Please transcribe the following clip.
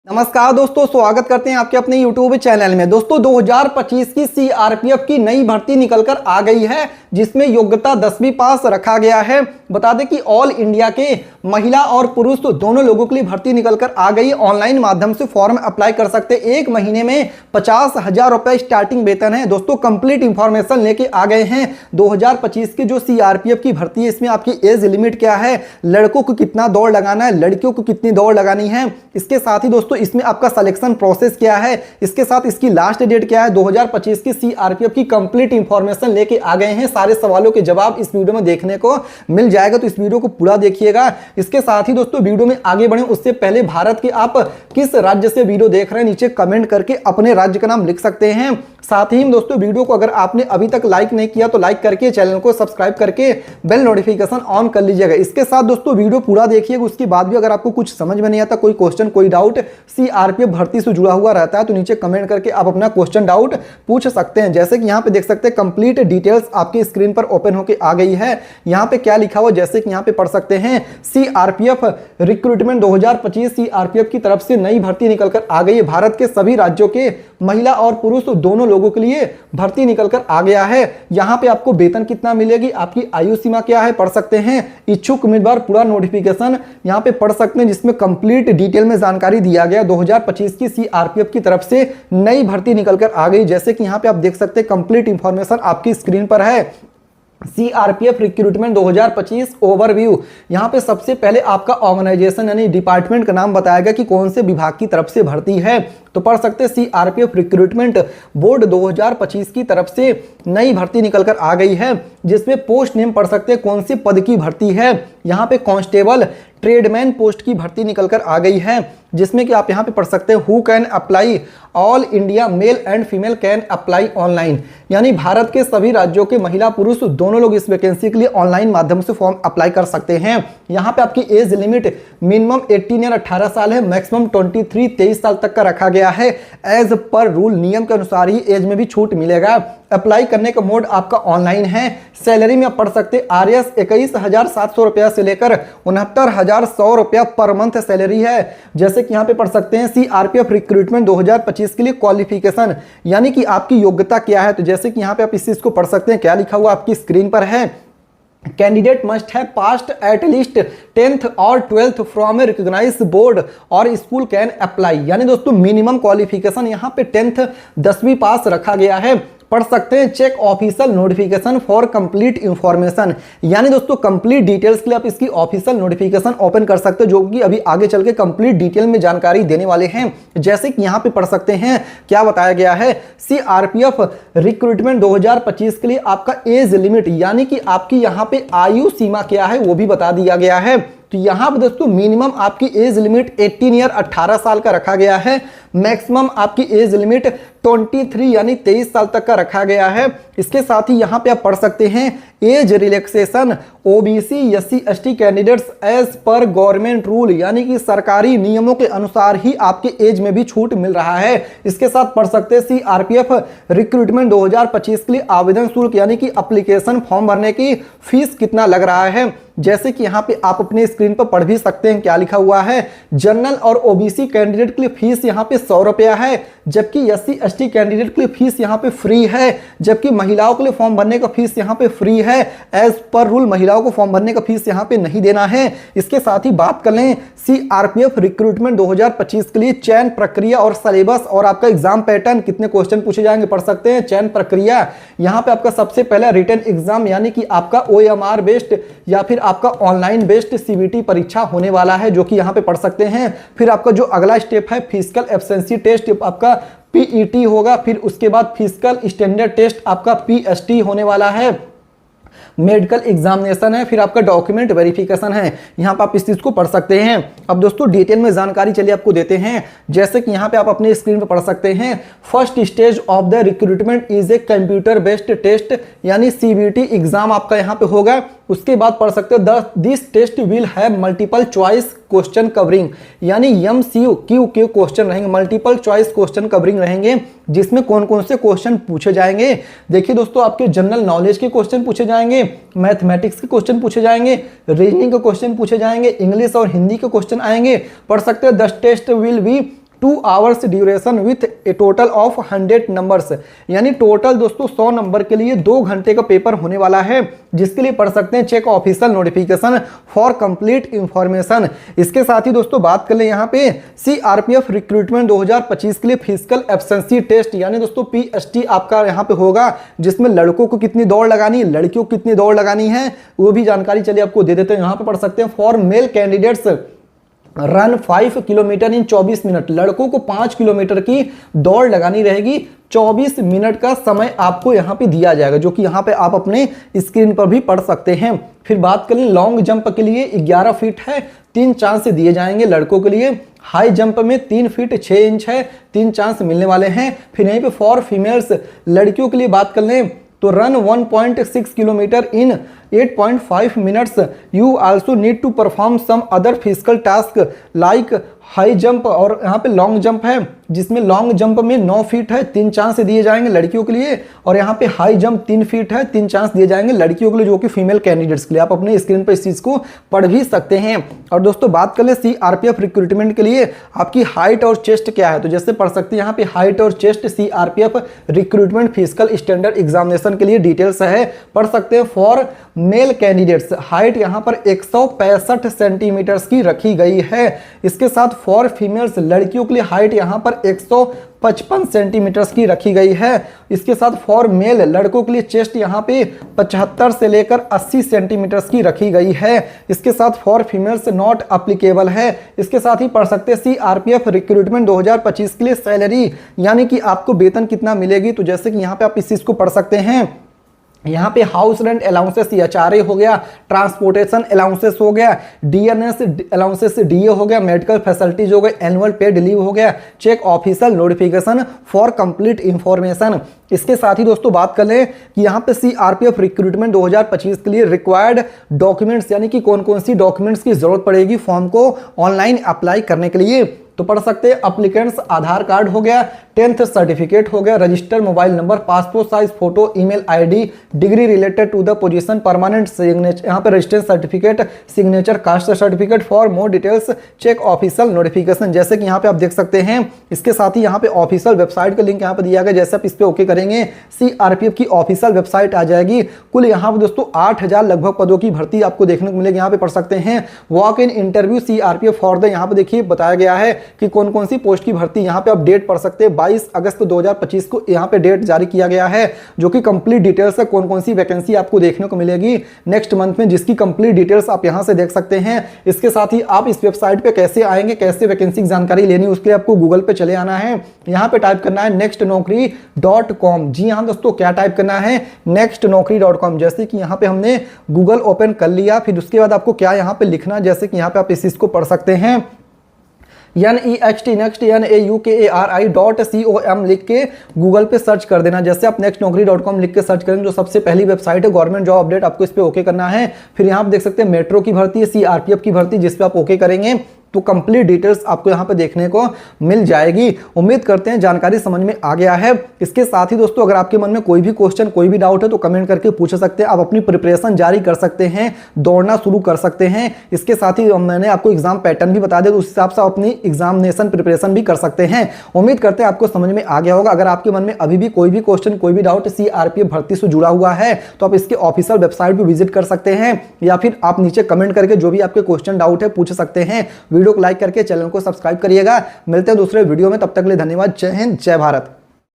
नमस्कार दोस्तों, स्वागत करते हैं आपके अपने YouTube चैनल में। दोस्तों 2025 की सीआरपीएफ की नई भर्ती निकलकर आ गई है, जिसमें योग्यता 10वीं पास रखा गया है। बता दें कि ऑल इंडिया के महिला और पुरुष दोनों लोगों के लिए भर्ती निकलकर आ गई है। ऑनलाइन माध्यम से फॉर्म अप्लाई कर सकते हैं। एक महीने में 50,000 रुपए स्टार्टिंग वेतन है। दोस्तों कंप्लीट इंफॉर्मेशन लेके आ गए हैं। 2025 की जो सीआरपीएफ की भर्ती है, इसमें आपकी एज लिमिट क्या है, लड़कों को कितना दौड़ लगाना है, लड़कियों को कितनी दौड़ लगानी है, इसके साथ ही दोस्तों इसमें आपका सिलेक्शन प्रोसेस क्या है, इसके साथ इसकी लास्ट डेट क्या है। 2025 की सीआरपीएफ की कंप्लीट इंफॉर्मेशन लेके आ गए हैं। सारे सवालों के जवाब इस वीडियो में देखने को मिल जाएगा, तो इस वीडियो को पूरा देखिएगा। इसके साथ ही दोस्तों वीडियो में आगे बढ़े उससे पहले भारत के आप किस राज्य से वीडियो देख रहे हैं, नीचे कमेंट करके अपने राज्य का नाम लिख सकते हैं। साथ ही दोस्तों वीडियो को अगर आपने अभी तक लाइक नहीं किया तो लाइक करके चैनल को सब्सक्राइब करके बेल नोटिफिकेशन ऑन कर लीजिएगा। इसके साथ दोस्तों वीडियो पूरा देखिएगा। उसके बाद भी अगर आपको कुछ समझ में नहीं आता, कोई क्वेश्चन कोई डाउट सीआरपीएफ भर्ती से जुड़ा हुआ रहता है, तो नीचे कमेंट करके आप अपना क्वेश्चन डाउट पूछ सकते हैं। जैसे कि यहाँ पे देख सकते हैं कंप्लीट डिटेल्स आपकी स्क्रीन पर ओपन होकर आ गई है। यहाँ पे क्या लिखा हुआ, जैसे कि यहाँ पे पढ़ सकते हैं, सीआरपीएफ रिक्रूटमेंट 2025 सीआरपीएफ की तरफ से नई भर्ती निकलकर आ गई है। भारत के सभी राज्यों के महिला और पुरुष दोनों लोगों के लिए भर्ती निकलकर आ गया है। यहाँ पे आपको वेतन कितना मिलेगी, आपकी आयु सीमा क्या है, पढ़ सकते हैं। इच्छुक उम्मीदवार पूरा नोटिफिकेशन यहाँ पे पढ़ सकते हैं, जिसमें कंप्लीट डिटेल में जानकारी दिया गया। 2025 की सीआरपीएफ की तरफ से नई भर्ती निकलकर आ गई। जैसे कि यहाँ पे आप देख सकते हैं कंप्लीट इंफॉर्मेशन आपकी स्क्रीन पर है। CRPF recruitment 2025 overview. यहाँ पे सबसे पहले आपका ऑर्गेनाइजेशन यानी डिपार्टमेंट का नाम बताएगा कि कौन से विभाग की तरफ से भर्ती है। तो पढ़ सकते हैं सीआरपीएफ रिक्रूटमेंट बोर्ड 2025 की तरफ से नई भर्ती निकलकर आ गई है, जिसमें पोस्ट नेम पढ़ सकते हैं कौन से पद की भर्ती है। यहाँ पे कांस्टेबल ट्रेडमैन पोस्ट की भर्ती निकलकर आ गई है, जिसमें कि आप यहाँ पे पढ़ सकते हैं who can apply, all India male and female can apply online. यानी भारत के सभी राज्यों के महिला पुरुष दोनों लोग इस वैकेंसी के लिए ऑनलाइन माध्यम से फॉर्म अप्लाई कर सकते हैं। यहाँ पे आपकी एज लिमिट मिनिमम 18 या 18 साल है, मैक्सिमम 23 साल तक का रखा गया है। एज पर रूल नियम के अनुसार ही एज में भी छूट मिलेगा। अप्लाई करने का मोड आपका ऑनलाइन है। सैलरी में आप पढ़ सकते हैं आरएस 21,700 रुपया से लेकर 69,100 रुपया पर मंथ सैलरी है। जैसे कि यहाँ पे पढ़ सकते हैं सीआरपीएफ रिक्रूटमेंट 2025 के लिए क्वालिफिकेशन यानी कि आपकी योग्यता क्या है। तो जैसे कि यहाँ पे आप इस चीज को पढ़ सकते हैं, क्या लिखा हुआ आपकी स्क्रीन पर है, candidate must have passed at least 10th और 12th from a recognised board और स्कूल कैन अप्लाई। यानी दोस्तों मिनिमम क्वालिफिकेशन यहाँ पे 10th 10वीं पास रखा गया है। पढ़ सकते हैं check official notification for complete information. यानी दोस्तों कंप्लीट डिटेल्स के लिए आप इसकी ऑफिशियल नोटिफिकेशन ओपन कर सकते हैं, जो कि अभी आगे चल के कंप्लीट डिटेल में जानकारी देने वाले हैं। जैसे कि यहाँ पे पढ़ सकते हैं क्या बताया गया है, सीआरपीएफ रिक्रूटमेंट 2025 के लिए आपका एज लिमिट यानी कि आपकी यहाँ पे आयु सीमा क्या है वो भी बता दिया गया है। तो यहाँ पे दोस्तों मिनिमम आपकी एज लिमिट 18 ईयर 18 साल का रखा गया है। मैक्सिमम आपकी एज लिमिट 23 यानी 23 साल तक का रखा गया है। इसके साथ ही यहाँ पे आप पढ़ सकते हैं age relaxation OBC SC ST candidates age पर गवर्नमेंट रूल यानी कि सरकारी नियमों के अनुसार ही आपके एज में भी छूट मिल रहा है। इसके साथ पढ़ सकते हैं सीआरपीएफ रिक्रूटमेंट 2025 के लिए आवेदन शुल्क यानी कि एप्लीकेशन फॉर्म भरने की फीस कितना लग रहा है। जैसे कि यहाँ पे आप अपने स्क्रीन पर पढ़ भी सकते हैं, क्या लिखा हुआ है, जनरल और ओबीसी कैंडिडेट के लिए फीस यहाँ पे 100 रुपया है, जबकि एससी एसटी कैंडिडेट के लिए फीस यहाँ पे फ्री है, जबकि महिलाओं के लिए फॉर्म भरने का फीस यहाँ पे फ्री है। एज पर रूल महिलाओं को फॉर्म भरने का फीस यहाँ पे नहीं देना है। इसके साथ ही बात कर लें सीआरपीएफ रिक्रूटमेंट 2025 के लिए चयन प्रक्रिया और सिलेबस और आपका एग्जाम पैटर्न, कितने क्वेश्चन पूछे जाएंगे पढ़ सकते हैं। चयन प्रक्रिया यहाँ पे आपका सबसे पहला रिटन एग्जाम यानी कि आपका ओएमआर बेस्ड या फिर आपका ऑनलाइन बेस्ड सीबीटी परीक्षा होने वाला है, जो कि यहाँ पे पढ़ सकते हैं। फिर आपका जो अगला स्टेप है फिजिकल एब्सेंसी टेस्ट आपका पीईटी होगा, फिर उसके बाद फिजिकल स्टैंडर्ड टेस्ट आपका पीएसटी होने वाला है, मेडिकल एग्जामिनेशन है, फिर आपका डॉक्यूमेंट वेरिफिकेशन है। यहाँ पे आप इस चीज को पढ़ सकते हैं। अब दोस्तों डिटेल में जानकारी चलिए आपको देते हैं। जैसे कि यहाँ पे आप अपने स्क्रीन पे पढ़ सकते हैं, first stage of the recruitment is a computer based test यानी सीबीटी एग्जाम आपका यहाँ पे होगा। उसके बाद पढ़ सकते हो this test will have multiple choice question covering यानी एमसीक्यू के क्वेश्चन रहेंगे, मल्टीपल चॉइस क्वेश्चन कवरिंग रहेंगे, जिसमें कौन कौन से क्वेश्चन पूछे जाएंगे। देखिए दोस्तों आपके जनरल नॉलेज के क्वेश्चन पूछे जाएंगे, मैथमेटिक्स के क्वेश्चन पूछे जाएंगे, रीजनिंग के क्वेश्चन पूछे जाएंगे, इंग्लिश और हिंदी के क्वेश्चन आएंगे। पढ़ सकते हैं 10 test will be 2 hours duration with a total of 100 numbers, यानी टोटल दोस्तों 100 नंबर के लिए 2 घंटे का पेपर होने वाला है, जिसके लिए पढ़ सकते हैं check official notification for complete information. इसके साथ ही दोस्तों बात कर ले यहाँ पे सीआरपीएफ रिक्रूटमेंट 2025 के लिए फिजिकल एब्सेंसी टेस्ट, यानी दोस्तों पीएसटी आपका यहाँ पे होगा, जिसमें लड़कों को कितनी दौड़ लगानी है, लड़कियों को कितनी दौड़ लगानी है, वो भी जानकारी चलिए आपको दे देते हैं। यहाँ पे पढ़ सकते हैं for male candidates run 5 kilometre in 24 minute, लड़कों को 5 किलोमीटर की दौड़ लगानी रहेगी, 24 मिनट का समय आपको यहाँ पे दिया जाएगा, जो कि यहाँ पे आप अपने स्क्रीन पर भी पढ़ सकते हैं। फिर बात करें लॉन्ग जंप के लिए 11 फीट है, 3 चांस दिए जाएंगे लड़कों के लिए। हाई जंप में 3 फीट 6 इंच है, 3 चांस मिलने वाले हैं। फिर यहीं पे फॉर फीमेल्स लड़कियों के लिए बात कर लें तो run 1.6 kilometre in 8.5 minutes. You also need to perform some other physical task like high jump, और यहाँ पे लॉन्ग जंप है, जिसमें लॉन्ग जंप में 9 फीट है, 3 चांस दिए जाएंगे लड़कियों के लिए, और यहाँ पे हाई जंप 3 फीट है, 3 चांस दिए जाएंगे लड़कियों के लिए, जो कि फीमेल कैंडिडेट्स के लिए। आप अपने स्क्रीन पर इस चीज को पढ़ भी सकते हैं। और दोस्तों बात कर ले सीआरपीएफ रिक्रूटमेंट के लिए आपकी हाइट और चेस्ट क्या है, तो जैसे पढ़ सकते हैं यहाँ पे हाइट और chest CRPF recruitment physical standard examination के लिए डिटेल्स है, पढ़ सकते हैं। फॉर मेल कैंडिडेट्स हाइट यहाँ पर 165 सेंटीमीटर की रखी गई है। इसके साथ फॉर फीमेल्स लड़कियों के लिए हाइट यहाँ पर 155 सेंटीमीटर की रखी गई है। इसके साथ फॉर मेल लड़कों के लिए चेस्ट यहाँ पे 75 से लेकर 80 सेंटीमीटर की रखी गई है। इसके साथ फॉर फीमेल्स नॉट अप्लीकेबल है। इसके साथ ही पढ़ सकते हैं सीआरपीएफ रिक्रूटमेंट 2025 के लिए सैलरी, यानी कि आपको वेतन कितना मिलेगी, तो जैसे कि यहाँ पे आप इस चीज को पढ़ सकते हैं। यहाँ पे हाउस रेंट अलाउंसेस एचआरए हो गया, ट्रांसपोर्टेशन अलाउंसेस हो गया, डीएनएस अलाउंसेस डीए हो गया, मेडिकल फैसिलिटीज हो गए, एनुअल पेड लीव हो गया, check official notification for complete information. इसके साथ ही दोस्तों बात कर लें कि यहाँ पे सीआरपीएफ रिक्रूटमेंट 2025 के लिए रिक्वायर्ड डॉक्यूमेंट्स, यानी कि कौन कौन सी डॉक्यूमेंट्स की जरूरत पड़ेगी फॉर्म को ऑनलाइन अप्लाई करने के लिए, तो पढ़ सकते हैं अप्लीकेंट्स आधार कार्ड हो गया, 10th सर्टिफिकेट हो गया, registered mobile number, passport size photo, email ID, degree related to the position, permanent signature, यहाँ पे registration certificate, signature, caste certificate. For more details check official notification, जैसे कि यहाँ पे आप देख सकते हैं। इसके साथ ही यहाँ पे ऑफिशियल वेबसाइट का लिंक यहाँ पे दिया गया, जैसे आप इस पे ओके करेंगे सीआरपीएफ की ऑफिशियल वेबसाइट आ जाएगी। कुल यहाँ पे दोस्तों 8000 लगभग पदों की भर्ती आपको देखने को मिलेगी। यहाँ पे पढ़ सकते हैं walk in interview CRPF for the, यहाँ पे देखिए बताया गया है कि कौन कौन सी पोस्ट की भर्ती। यहाँ पे आप डेट पढ़ सकते हैं 22 अगस्त 2025 को यहाँ पे डेट जारी किया गया है, जो कि कंप्लीट डिटेल्स है कौन कौन सी वैकेंसी आपको देखने को मिलेगी नेक्स्ट मंथ में, जिसकी कंप्लीट डिटेल्स आप यहाँ से देख सकते हैं। इसके साथ ही आप इस वेबसाइट पे कैसे आएंगे, कैसे वैकेंसी की जानकारी लेनी, उसके लिए आपको गूगल पे चले आना है। यहाँ पे टाइप करना है nextnaukri.com। जी हाँ दोस्तों, क्या टाइप करना है nextnaukri.com। जैसे कि यहाँ पे हमने गूगल ओपन कर लिया, फिर उसके बाद आपको क्या यहाँ पे लिखना, जैसे कि यहाँ पे आप इस चीज को पढ़ सकते हैं next.naukri.com लिख के गूगल पे सर्च कर देना। जैसे आप nextnaukri.com लिख के सर्च करेंगे, जो सबसे पहली वेबसाइट है गवर्नमेंट जॉब अपडेट, आपको इस पे ओके करना है। फिर यहाँ पे देख सकते हैं मेट्रो की भर्ती है, सीआरपीएफ की भर्ती, जिस पे आप ओके करेंगे तो कंप्लीट डिटेल्स आपको यहाँ पे देखने को मिल जाएगी। उम्मीद करते हैं जानकारी समझ में आ गया है। इसके साथ ही दोस्तों अगर आपके मन में कोई भी क्वेश्चन, कोई भी डाउट है तो कमेंट करके पूछ सकते हैं। आप अपनी प्रिपरेशन जारी कर सकते हैं, दौड़ना शुरू कर सकते हैं। इसके साथ ही मैंने आपको एग्जाम पैटर्न भी बता दिया, तो उस हिसाब से आप अपनी एग्जामिनेशन प्रिपरेशन भी कर सकते हैं। उम्मीद करते हैं आपको समझ में आ गया होगा। अगर आपके मन में अभी भी कोई भी क्वेश्चन, कोई भी डाउट सीआरपीएफ भर्ती से जुड़ा हुआ है तो आप इसके ऑफिशियल वेबसाइट पर विजिट कर सकते हैं, या फिर आप नीचे कमेंट करके जो भी आपके क्वेश्चन डाउट है पूछ सकते हैं। वीडियो को लाइक करके चैनल को सब्सक्राइब करिएगा। मिलते हैं दूसरे वीडियो में, तब तक के लिए धन्यवाद। जय हिंद, जय भारत।